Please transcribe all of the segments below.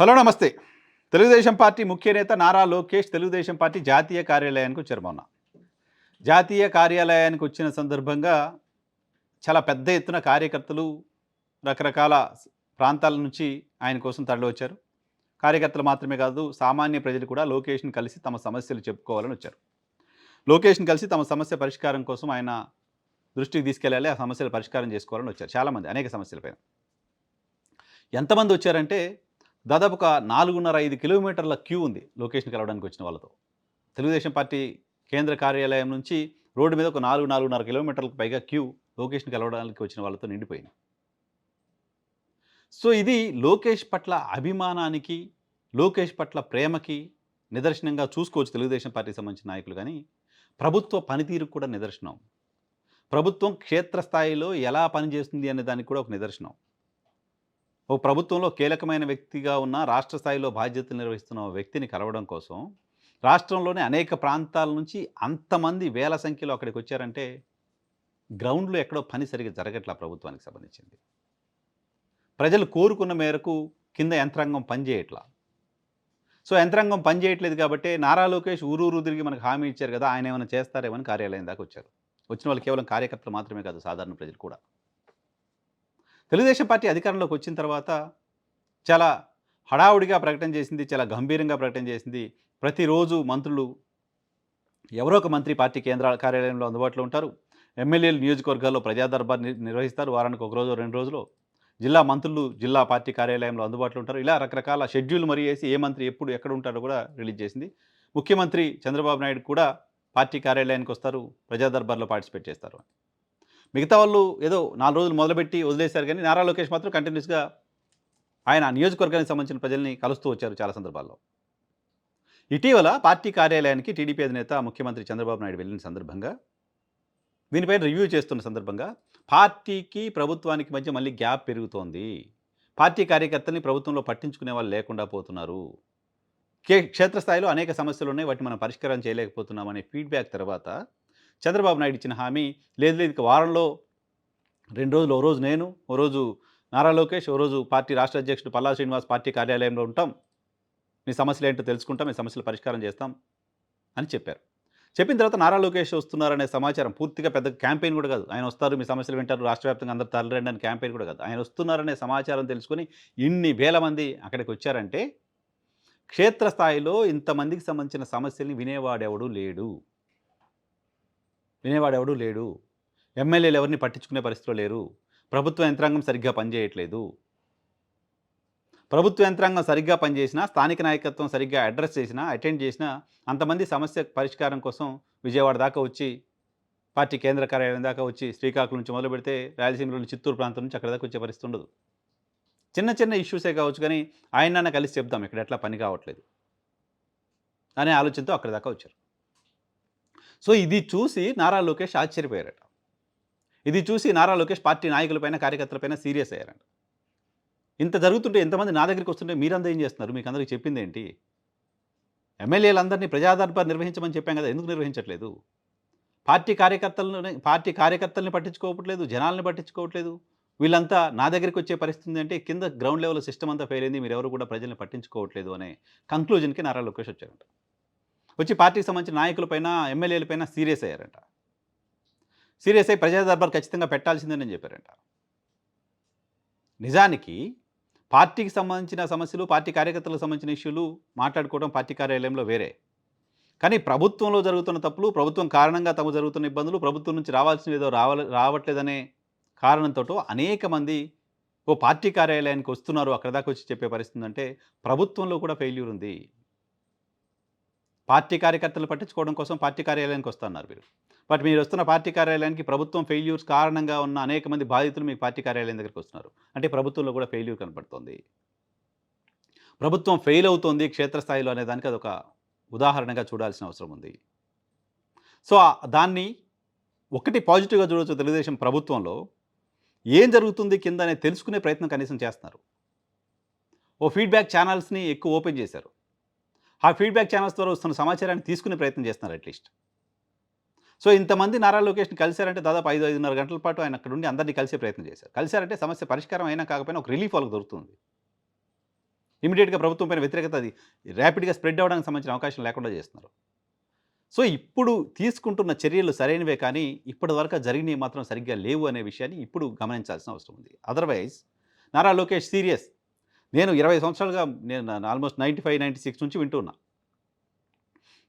Hello నమస్తే. Telugu Desam party ముఖ్య నేత నారా లోకేష్ తెలుగుదేశం పార్టీ జాతీయ కార్యాలయానికి వచ్చారు మొన్న. జాతీయ కార్యాలయానికి వచ్చిన సందర్భంగా చాలా పెద్ద ఎత్తున కార్యకర్తలు రకరకాల ప్రాంతాల నుంచి ఆయన కోసం తరలివచ్చారు. కార్యకర్తలు మాత్రమే కాదు, సామాన్య ప్రజలు కూడా లోకేష్‌ని కలిసి తమ సమస్యలు చెప్పుకోవాలని వచ్చారు. లోకేష్‌ని కలిసి తమ సమస్య పరిష్కారం కోసం ఆయన దృష్టికి తీసుకెళ్ళాలి. ఆ సమస్యలు పరిష్కారం చేసుకోవాలని వచ్చారు చాలామంది అనేక సమస్యల పైన. ఎంతమంది వచ్చారంటే దాదాపు ఒక 4.5, 5 కిలోమీటర్ల క్యూ ఉంది లోకేష్‌ని కలవడానికి వచ్చిన వాళ్ళతో. తెలుగుదేశం పార్టీ కేంద్ర కార్యాలయం నుంచి రోడ్డు మీద ఒక 4, 4.5 కిలోమీటర్లకు పైగా క్యూ లోకేష్‌ని కలవడానికి వచ్చిన వాళ్ళతో నిండిపోయింది. సో, ఇది లోకేష్ పట్ల అభిమానానికి, లోకేష్ పట్ల ప్రేమకి నిదర్శనంగా చూసుకోవచ్చు తెలుగుదేశం పార్టీకి సంబంధించిన నాయకులు గానీ, ప్రభుత్వ పనితీరుకు కూడా నిదర్శనం. ప్రభుత్వం క్షేత్రస్థాయిలో ఎలా పనిచేస్తుంది అనే దానికి కూడా ఒక నిదర్శనం. ఓ ప్రభుత్వంలో కీలకమైన వ్యక్తిగా ఉన్న రాష్ట్ర స్థాయిలో బాధ్యతలు నిర్వహిస్తున్న ఓ వ్యక్తిని కలవడం కోసం రాష్ట్రంలోని అనేక ప్రాంతాల నుంచి అంతమంది వేల సంఖ్యలో అక్కడికి వచ్చారంటే గ్రౌండ్లో ఎక్కడో పని సరిగ్గా జరగట్లా ప్రభుత్వానికి సంబంధించింది. ప్రజలు కోరుకున్న మేరకు కింద యంత్రాంగం పనిచేయట్లా. సో, యంత్రాంగం పనిచేయట్లేదు కాబట్టే నారా లోకేష్ ఊరూరు తిరిగి మనకు హామీ ఇచ్చారు కదా, ఆయన ఏమైనా చేస్తారేమని కార్యాలయం దాకా వచ్చారు. వచ్చిన వాళ్ళు కేవలం కార్యకర్తలు మాత్రమే కాదు, సాధారణ ప్రజలు కూడా. తెలుగుదేశం పార్టీ అధికారంలోకి వచ్చిన తర్వాత చాలా హడావుడిగా ప్రకటన చేసింది. చాలా గంభీరంగా ప్రకటన చేసింది. ప్రతిరోజు మంత్రులు ఎవరో ఒక మంత్రి పార్టీ కేంద్ర కార్యాలయంలో అందుబాటులో ఉంటారు. ఎమ్మెల్యేలు నియోజకవర్గాల్లో ప్రజా దర్బార్ నిర్వహిస్తారు. వారానికి ఒక రోజు, 2 రోజులు. జిల్లా మంత్రులు జిల్లా పార్టీ కార్యాలయంలో అందుబాటులో ఉంటారు. ఇలా రకరకాల షెడ్యూల్ మరి వేసి ఏ మంత్రి ఎప్పుడు ఎక్కడ ఉంటారో కూడా రిలీజ్ చేసింది. ముఖ్యమంత్రి చంద్రబాబు నాయుడు కూడా పార్టీ కార్యాలయానికి వస్తారు. ప్రజా దర్బార్లో పార్టిసిపేట్ చేస్తారు. మిగతా వాళ్ళు ఏదో 4 రోజులు మొదలుపెట్టి వదిలేశారు కానీ నారా లోకేష్ మాత్రం కంటిన్యూస్‌గా ఆయన నియోజకవర్గానికి సంబంధించిన ప్రజల్ని కలుస్తూ వచ్చారు చాలా సందర్భాల్లో. ఇటీవల పార్టీ కార్యాలయానికి టీడీపీ అధినేత ముఖ్యమంత్రి చంద్రబాబు నాయుడు వెళ్ళిన సందర్భంగా, దీనిపైన రివ్యూ చేస్తున్న సందర్భంగా పార్టీకి, ప్రభుత్వానికి మధ్య మళ్ళీ గ్యాప్ పెరుగుతోంది. పార్టీ కార్యకర్తల్ని ప్రభుత్వంలో పట్టించుకునే వాళ్ళు లేకుండా పోతున్నారు. క్షేత్రస్థాయిలో అనేక సమస్యలున్నాయి. వాటిని మనం పరిష్కారం చేయలేకపోతున్నామనే ఫీడ్‌బ్యాక్ తర్వాత చంద్రబాబు నాయుడు ఇచ్చిన హామీ, లేదు లేదు ఇక వారంలో 2 రోజులు, ఓ రోజు నేను, ఓ రోజు నారా లోకేష్, ఓ రోజు పార్టీ రాష్ట్ర అధ్యక్షుడు పల్లా శ్రీనివాస్ పార్టీ కార్యాలయంలో ఉంటాం. మీ సమస్యలు ఏంటో తెలుసుకుంటాం, మీ సమస్యలు పరిష్కారం చేస్తాం అని చెప్పారు. చెప్పిన తర్వాత నారా లోకేష్ వస్తున్నారనే సమాచారం పూర్తిగా పెద్ద క్యాంపెయిన్ కూడా కాదు. ఆయన వస్తారు, మీ సమస్యలు వింటారు, రాష్ట్ర వ్యాప్తంగా అందరూ తరలిరండి అని క్యాంపెయిన్ కూడా కాదు. ఆయన వస్తున్నారనే సమాచారం తెలుసుకొని ఇన్ని వేల మంది అక్కడికి వచ్చారంటే క్షేత్రస్థాయిలో ఇంతమందికి సంబంధించిన సమస్యల్ని వినేవాడెవడూ లేడు. ఎమ్మెల్యేలు ఎవరిని పట్టించుకునే పరిస్థితిలో లేరు. ప్రభుత్వ యంత్రాంగం సరిగ్గా పనిచేయట్లేదు. ప్రభుత్వ యంత్రాంగం సరిగ్గా పనిచేసినా, స్థానిక నాయకత్వం సరిగ్గా అడ్రస్ చేసినా, అటెండ్ చేసినా అంతమంది సమస్య పరిష్కారం కోసం విజయవాడ దాకా వచ్చి, పార్టీ కేంద్ర కార్యాలయం దాకా వచ్చి, శ్రీకాకుళం నుంచి మొదలుపెడితే రాయలసీమలోని చిత్తూరు ప్రాంతం నుంచి అక్కడి దాకా వచ్చే పరిస్థితి ఉండదు. చిన్న చిన్న ఇష్యూసే కావచ్చు కానీ ఆయనన్నా కలిసి చెప్దాం ఇక్కడ ఎట్లా పని కావట్లేదు అనే ఆలోచనతో అక్కడి దాకా వచ్చారు. సో, ఇది చూసి నారా లోకేష్ ఆశ్చర్యపోయారట. ఇది చూసి నారా లోకేష్ పార్టీ నాయకులపైన, కార్యకర్తలపైన సీరియస్ అయ్యారంట. ఇంత జరుగుతుంటే, ఎంతమంది నా దగ్గరికి వస్తుంటే మీరందరూ ఏం చేస్తున్నారు? మీకు అందరికి చెప్పిందేంటి? ఎమ్మెల్యేలందరినీ ప్రజా దర్బార్ నిర్వహించమని చెప్పాం కదా, ఎందుకు నిర్వహించట్లేదు? పార్టీ కార్యకర్తల్ని పట్టించుకోవట్లేదు, జనాల్ని పట్టించుకోవట్లేదు. వీళ్ళంతా నా దగ్గరికి వచ్చే పరిస్థితి ఉంది అంటే కింద గ్రౌండ్ లెవెల్ సిస్టమ్ అంతా ఫెయిల్ అయింది. మీరెవరు కూడా ప్రజల్ని పట్టించుకోవట్లేదు అనే కంక్లూజన్‌కి నారా లోకేష్ వచ్చారంట. వచ్చి పార్టీకి సంబంధించిన నాయకులపైన, ఎమ్మెల్యేలపైన సీరియస్ అయ్యారంట. సీరియస్ అయ్యి ప్రజా దర్బార్ ఖచ్చితంగా పెట్టాల్సిందేనని చెప్పారంట. నిజానికి పార్టీకి సంబంధించిన సమస్యలు, పార్టీ కార్యకర్తలకు సంబంధించిన ఇష్యూలు మాట్లాడుకోవడం పార్టీ కార్యాలయంలో వేరే. కానీ ప్రభుత్వంలో జరుగుతున్న తప్పులు, ప్రభుత్వం కారణంగా తమకు జరుగుతున్న ఇబ్బందులు, ప్రభుత్వం నుంచి రావాల్సినవి ఏదో రావట్లేదనే కారణంతోటో అనేక మంది ఓ పార్టీ కార్యాలయానికి వస్తున్నారు, అక్కడి దాకా వచ్చి చెప్పే పరిస్థితి ఉందంటే ప్రభుత్వంలో కూడా ఫెయిల్యూర్ ఉంది. పార్టీ కార్యకర్తలు పట్టించుకోవడం కోసం పార్టీ కార్యాలయానికి వస్తున్నారు మీరు. బట్ మీరు వస్తున్న పార్టీ కార్యాలయానికి ప్రభుత్వం ఫెయిల్యూర్స్ కారణంగా ఉన్న అనేక మంది బాధితులు మీ పార్టీ కార్యాలయం దగ్గరికి వస్తున్నారు. అంటే ప్రభుత్వంలో కూడా ఫెయిల్యూర్ కనపడుతోంది. ప్రభుత్వం ఫెయిల్ అవుతోంది క్షేత్రస్థాయిలో అనే దానికి అదొక ఉదాహరణగా చూడాల్సిన అవసరం ఉంది. సో, దాన్ని ఒకటి పాజిటివ్‌గా చూడొచ్చు. తెలుగుదేశం ప్రభుత్వంలో ఏం జరుగుతుంది కింద అనేది తెలుసుకునే ప్రయత్నం కనీసం చేస్తున్నారు. ఓ ఫీడ్‌బ్యాక్ ఛానల్స్‌ని ఎక్కువ ఓపెన్ చేశారు. ఆ ఫీడ్‌బ్యాక్ ఛానల్స్ ద్వారా వస్తున్న సమాచారాన్ని తీసుకునే ప్రయత్నం చేస్తున్నారు అట్‌లీస్ట్. సో, ఇంతమంది నారా లోకేష్‌ని కలిసారంటే దాదాపు 5, 5:30 గంటల పాటు ఆయన అక్కడ ఉండి అందరిని కలిసే ప్రయత్నం చేశారు. కలిసారంటే సమస్య పరిష్కారం అయినా కాకపోయినా ఒక రిలీఫ్ వాళ్ళకి దొరుకుతుంది. ఇమీడియట్గా ప్రభుత్వం పైన వ్యతిరేకత అది ర్యాపిడ్గా స్ప్రెడ్ అవ్వడానికి సంబంధించిన అవకాశం లేకుండా చేస్తున్నారు. సో ఇప్పుడు తీసుకుంటున్న చర్యలు సరైనవే కానీ ఇప్పటివరకు జరిగినవి మాత్రం సరిగ్గా లేవు అనే విషయాన్ని ఇప్పుడు గమనించాల్సిన అవసరం ఉంది. Otherwise Nara Lokesh serious. నేను 20 సంవత్సరాలుగా నేను ఆల్మోస్ట్ 95, 96 నుంచి వింటూ ఉన్నా.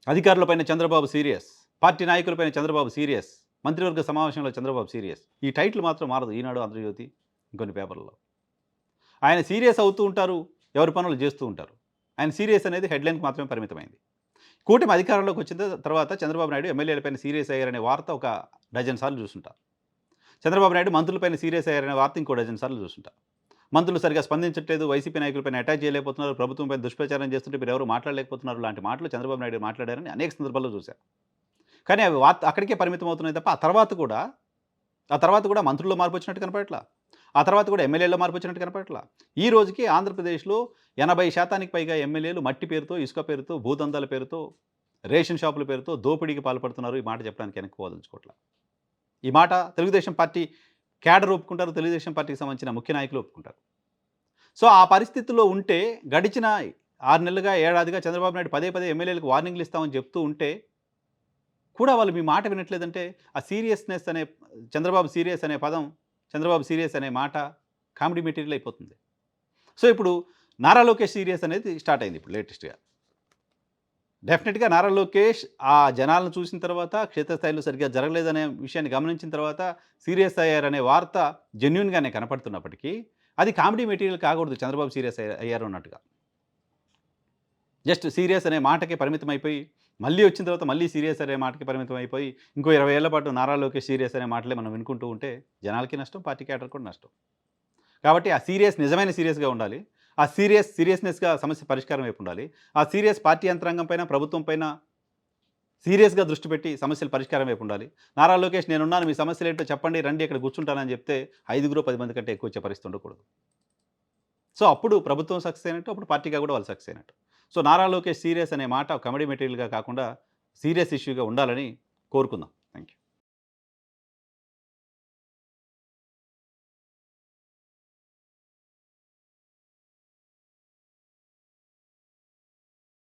అధికారులపైన చంద్రబాబు సీరియస్, పార్టీ నాయకులపైన చంద్రబాబు సీరియస్, మంత్రివర్గ సమావేశంలో చంద్రబాబు సీరియస్. ఈ టైటిల్ మాత్రం మారదు ఈనాడు, ఆంధ్రజ్యోతి, ఇంకొన్ని పేపర్లలో. ఆయన సీరియస్ అవుతూ ఉంటారు, ఎవరి పనులు చేస్తూ ఉంటారు. ఆయన సీరియస్ అనేది హెడ్లైన్కి మాత్రమే పరిమితమైంది. కూటమి అధికారంలోకి వచ్చిన తర్వాత చంద్రబాబు నాయుడు ఎమ్మెల్యేలపైన సీరియస్ అయ్యారనే వార్త ఒక డజన్ సార్లు చూసుంటా. చంద్రబాబు నాయుడు మంత్రులపైన సీరియస్ అయ్యారనే వార్త ఇంకో డజన్ సార్లు చూసుంటా. మంత్రులు సరిగా స్పందించట్లేదు, వైసీపీ నాయకులపైన అటాక్ చేయలేకపోతున్నారు, ప్రభుత్వంపై దుష్ప్రచారం చేస్తుంటే మీరు ఎవరు మాట్లాడలేకపోతున్నారు లాంటి మాటలు చంద్రబాబు నాయుడు మాట్లాడారని అనేక సందర్భాల్లో చూశారు. కానీ అవి వార్త అక్కడికే పరిమితం అవుతున్నాయి తప్ప ఆ తర్వాత కూడా మంత్రుల్లో మార్పు వచ్చినట్టు కనపడట్లా. ఆ తర్వాత కూడా ఎమ్మెల్యేలో మార్పు వచ్చినట్టు కనపడట్లా. ఈ రోజుకి ఆంధ్రప్రదేశ్లో 80% పైగా ఎమ్మెల్యేలు మట్టి పేరుతో, ఇసుక పేరుతో, భూదందాల పేరుతో, రేషన్ షాపుల పేరుతో దోపిడీకి పాల్పడుతున్నారు. ఈ మాట చెప్పడానికి వెనక్కి పోదలుచుకోవట్లా. ఈ మాట తెలుగుదేశం పార్టీ క్యాడర్ ఒప్పుకుంటారు, తెలుగుదేశం పార్టీకి సంబంధించిన ముఖ్య నాయకులు ఒప్పుకుంటారు. సో ఆ పరిస్థితుల్లో ఉంటే గడిచిన 6 నెలలుగా, ఏడాదిగా చంద్రబాబు నాయుడు పదే పదే ఎమ్మెల్యేలకు వార్నింగ్లు ఇస్తామని చెప్తూ ఉంటే కూడా వాళ్ళు మీ మాట వినట్లేదంటే ఆ సీరియస్నెస్ అనే చంద్రబాబు సీరియస్ అనే పదం, చంద్రబాబు సీరియస్ అనే మాట కామెడీ మెటీరియల్ అయిపోతుంది. సో ఇప్పుడు నారా లోకేష్ సీరియస్ అనేది స్టార్ట్ అయింది ఇప్పుడు లేటెస్ట్‌గా. డెఫినెట్‌గా నారా లోకేష్ ఆ జనాలను చూసిన తర్వాత, క్షేత్రస్థాయిలో సరిగ్గా జరగలేదనే విషయాన్ని గమనించిన తర్వాత సీరియస్ అయ్యారనే వార్త జెన్యూన్‌గానే కనపడుతున్నప్పటికీ అది కామెడీ మెటీరియల్ కాకూడదు. చంద్రబాబు సీరియస్ అయ్యారు అన్నట్టుగా. జస్ట్ సీరియస్ అనే మాటకి పరిమితం అయిపోయి, మళ్ళీ వచ్చిన తర్వాత మళ్ళీ సీరియస్ అనే మాటకి పరిమితం అయిపోయి, ఇంకో 20 ఏళ్ల పాటు నారా లోకేష్ సీరియస్ అనే మాటలే మనం వినుకుంటూ ఉంటే జనాలకి నష్టం, పార్టీ క్యాడర్ కూడా నష్టం. కాబట్టి ఆ సీరియస్ నిజమైన సీరియస్‌గా ఉండాలి. ఆ సీరియస్‌నెస్‌గా సమస్య పరిష్కారం వైపు ఉండాలి. ఆ సీరియస్ పార్టీ యంత్రాంగం పైన, ప్రభుత్వం పైన సీరియస్‌గా దృష్టి పెట్టి సమస్యల పరిష్కారం వైపు ఉండాలి. నారా లోకేష్ నేనున్నాను, మీ సమస్యలేంటో చెప్పండి, రండి ఇక్కడ కూర్చుంటానని చెప్తే 5 10 కంటే ఎక్కువ వచ్చే పరిస్థితి ఉండకూడదు. సో అప్పుడు ప్రభుత్వం సక్సెస్ అయినట్టు, అప్పుడు పార్టీగా కూడా వాళ్ళు సక్సెస్ అయినట్టు. సో నారా లోకేష్ సీరియస్ అనే మాట కామెడీ మెటీరియల్‌గా కాకుండా సీరియస్ ఇష్యూగా ఉండాలని కోరుకుందాం. Thank you.